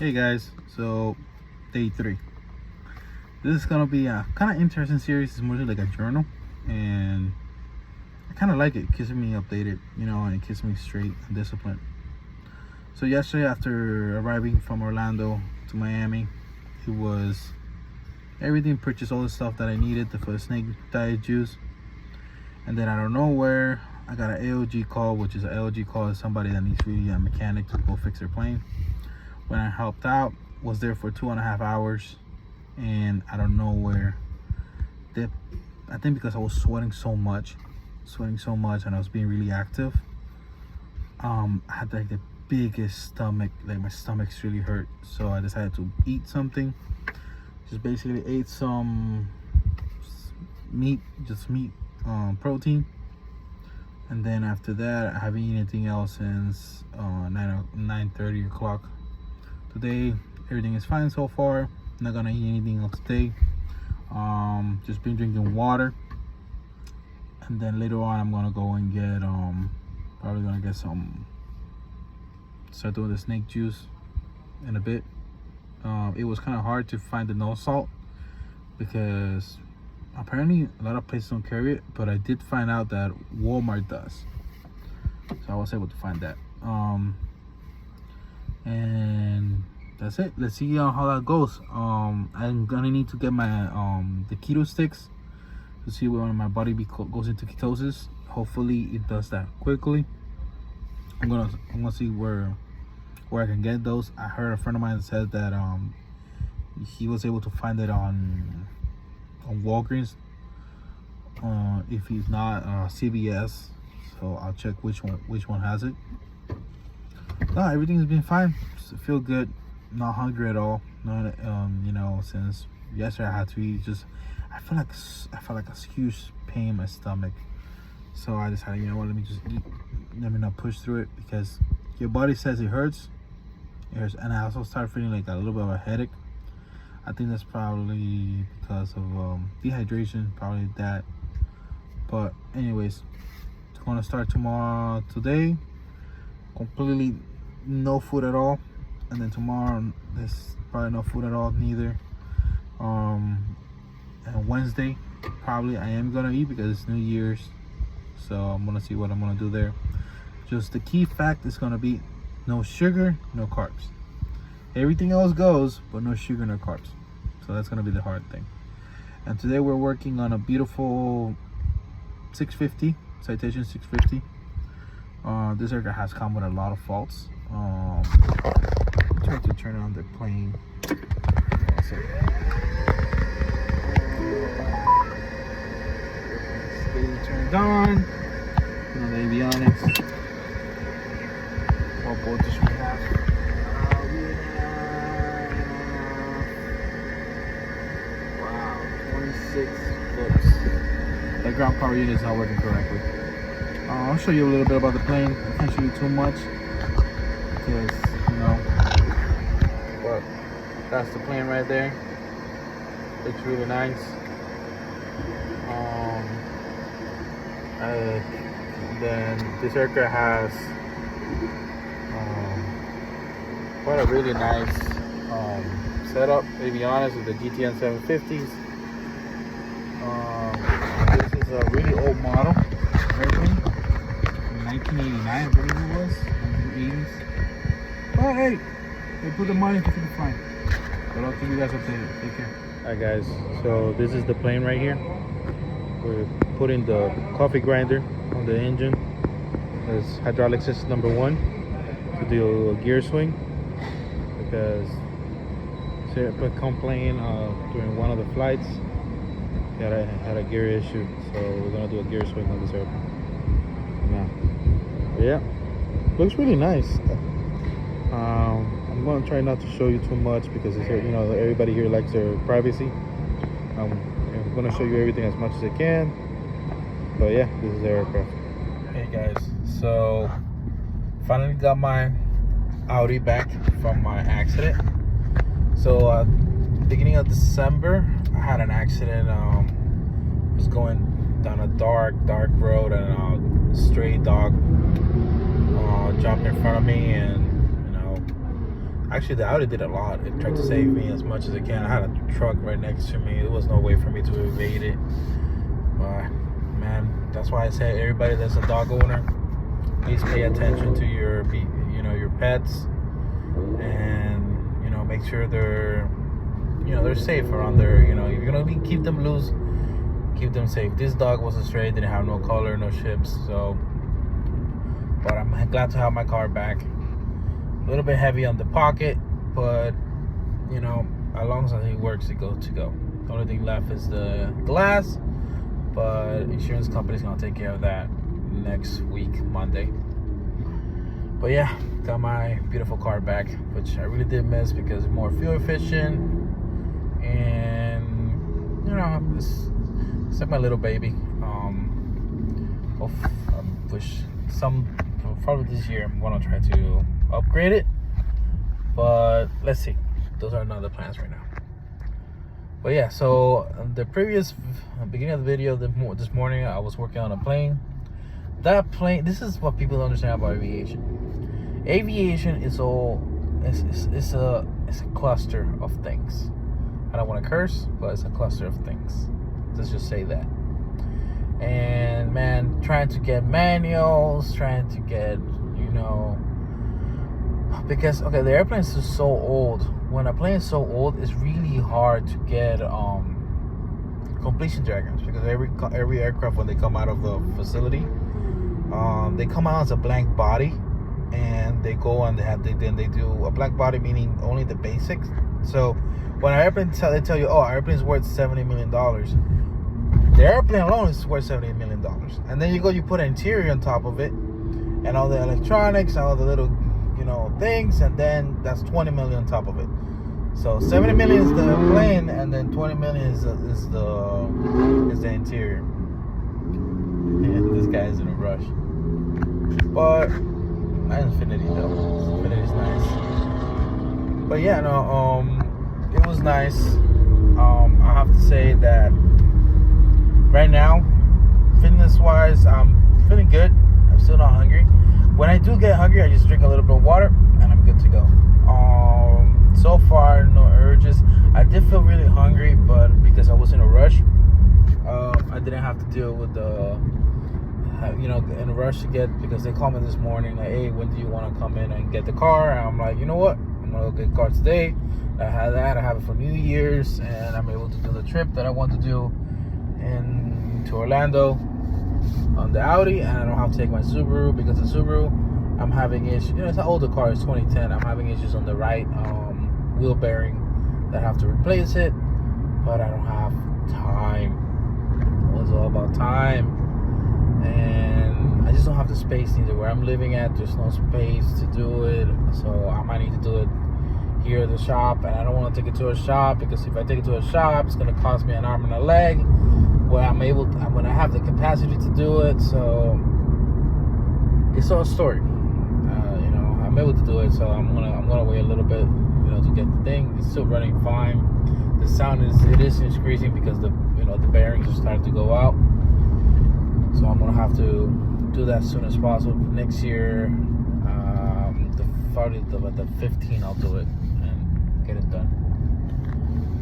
Hey guys, so day 3. This is gonna be a kind of interesting series. It's mostly like a journal, and I kind of like it. It keeps me updated, and it keeps me straight and disciplined. So yesterday, after arriving from Orlando to Miami, it was everything. Purchased all the stuff that I needed for the snake diet juice, and then out of nowhere, I got an AOG call, which is an AOG call is somebody that needs really a mechanic to go fix their plane. When I helped out, was there for 2.5 hours, and out of nowhere, I think because I was sweating so much, and I was being really active, I had like the biggest stomach, like my stomach's really hurt. So I decided to eat something. Just basically ate some meat, protein, and then after that, I haven't eaten anything else since 9:30 o'clock. Today, everything is fine so far. Not gonna eat anything else today. Just been drinking water, and then later on, I'm gonna go and get probably gonna get start doing the snake juice in a bit. It was kind of hard to find the no salt because apparently a lot of places don't carry it, but I did find out that Walmart does, so I was able to find that. And that's it. Let's see how that goes. I'm gonna need to get my the keto sticks to see when my body goes into ketosis. Hopefully it does that quickly. I'm gonna see where I can get those. I heard a friend of mine said that he was able to find it on Walgreens, if he's not CVS. So I'll check which one has it. No, everything's been fine. Just feel good. Not hungry at all. Not since yesterday I had to eat. Just I felt like a huge pain in my stomach. So I decided, let me just eat. Let me not push through it, because your body says it hurts. It hurts, and I also started feeling like a little bit of a headache. I think that's probably because of dehydration, probably that. But anyways, it's gonna start today. Completely no food at all, and then tomorrow there's probably no food at all neither. And Wednesday probably I am gonna eat because it's New Year's, so I'm gonna see what I'm gonna do there. Just the key fact is gonna be no sugar, no carbs. Everything else goes, but no sugar, no carbs. So that's gonna be the hard thing. And today we're working on a beautiful 650 Citation 650. This aircraft has come with a lot of faults. I'm trying to turn on the plane. It's turned on. The avionics. What voltage we have? Wow, 26 volts. The ground power unit is not working correctly. I'll show you a little bit about the plane. I can't show you too much because, but that's the plane right there. Looks really nice. Then this aircraft has quite a really nice setup, to be honest, with the GTN 750s. This is a really old model airplane. 1989, I believe it was, 1980s. Oh, hey, they put the money to the fine. But I'll keep you guys updated. Take care. Alright, guys. So this is the plane right here. We're putting the coffee grinder on the engine. It's hydraulic system number 1 to do a gear swing, because Sarah complained during one of the flights that I had a gear issue. So we're gonna do a gear swing on this airplane. Yeah, looks really nice. I'm gonna try not to show you too much because it's, everybody here likes their privacy. I'm gonna show you everything as much as I can. But yeah, this is the aircraft. Hey guys, so finally got my Audi back from my accident. So beginning of December, I had an accident. Was going down a dark road, and a stray dog jumped in front of me, and Actually, the Audi did a lot. It tried to save me as much as it can. I had a truck right next to me. There was no way for me to evade it. But man, that's why I say everybody that's a dog owner, please pay attention to your pets, and make sure they're safe around there. If you're gonna keep them loose, keep them safe. This dog was a stray, didn't have no color, no chips. So, but I'm glad to have my car back. A little bit heavy on the pocket, but as long as it works, it goes to go. The only thing left is the glass, but insurance company's gonna take care of that next week, Monday. But yeah, got my beautiful car back, which I really did miss because it's more fuel efficient, and it's like my little baby. Wish probably this year I'm gonna try to upgrade it, but let's see. Those are not the plans right now. But yeah, so the beginning of the video this morning, I was working on a plane. That plane, this is what people don't understand about aviation. Aviation is it's a cluster of things. I don't want to curse, but it's a cluster of things. Let's just say that. And man, trying to get manuals, trying to get because the airplanes are so old. When a plane is so old, it's really hard to get completion diagrams, because every aircraft, when they come out of the facility, they come out as a blank body, and they go and they do a blank body, meaning only the basics. So when an airplane they tell you, our airplane's worth $70 million, the airplane alone is worth $70 million, and then you put an interior on top of it, and all the electronics, all the little things, and then that's 20 million on top of it. So 70 million is the plane, and then 20 million is the interior. Yeah, this guy is in a rush. But my Infiniti though. Infiniti's nice. But yeah, it was nice. I have to say that right now, fitness wise, I'm feeling good. I'm still not hungry. When I do get hungry, I just drink a little bit of water and I'm good to go. So far, no urges. I did feel really hungry, but because I was in a rush, I didn't have to deal with in a rush to get, because they called me this morning like, hey, when do you want to come in and get the car? And I'm like, you know what? I'm gonna go get the car today. I have it for New Year's, and I'm able to do the trip that I want to do to Orlando on the Audi, and I don't have to take my Subaru, because the Subaru, I'm having issues. It's an older car, it's 2010. I'm having issues on the right wheel bearing that I have to replace it, but I don't have time. It was all about time, and I just don't have the space neither. Where I'm living at, there's no space to do it, so I might need to do it here at the shop, and I don't want to take it to a shop, because if I take it to a shop, it's going to cost me an arm and a leg, when I have the capacity to do it. So it's all a story. I'm able to do it, so I'm gonna wait a little bit, to get the thing. It's still running fine. The sound is increasing because the bearings are starting to go out. So I'm gonna have to do that as soon as possible. Next year, the 15, I'll do it and get it done.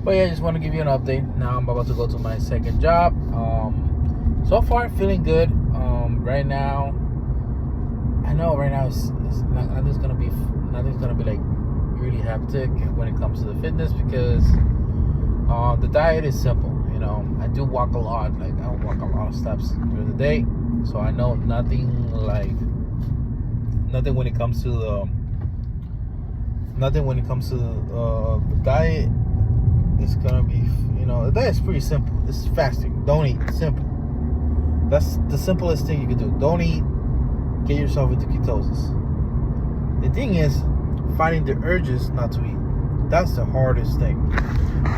But yeah, I just want to give you an update. Now I'm about to go to my second job. So far, feeling good. Right now, I know right now nothing's gonna be like really hectic when it comes to the fitness, because the diet is simple. I do walk a lot. Like, I walk a lot of steps during the day, so I know nothing when it comes to the diet. It's gonna be, the diet is pretty simple. It's fasting. Don't eat. Simple. That's the simplest thing you can do. Don't eat. Get yourself into ketosis. The thing is, finding the urges not to eat. That's the hardest thing.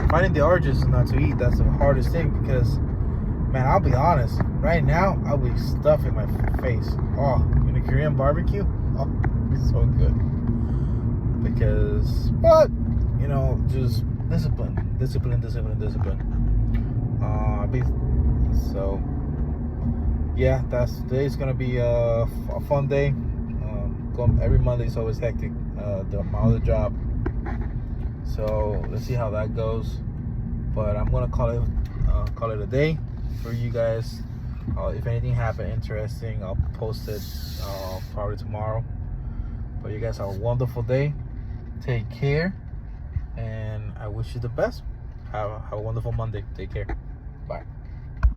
Finding the urges not to eat, that's the hardest thing, because, man, I'll be honest. Right now, I'll be stuffing my face. Oh, in a Korean barbecue? Oh, it's so good. But, just discipline. So, yeah, today's gonna be a fun day. Every Monday is always hectic. My other job, So let's see how that goes. But I'm gonna call it a day for you guys. If anything happened interesting, I'll post it probably tomorrow. But you guys have a wonderful day. Take care, and I wish you the best. Have a wonderful Monday. Take care. Bye.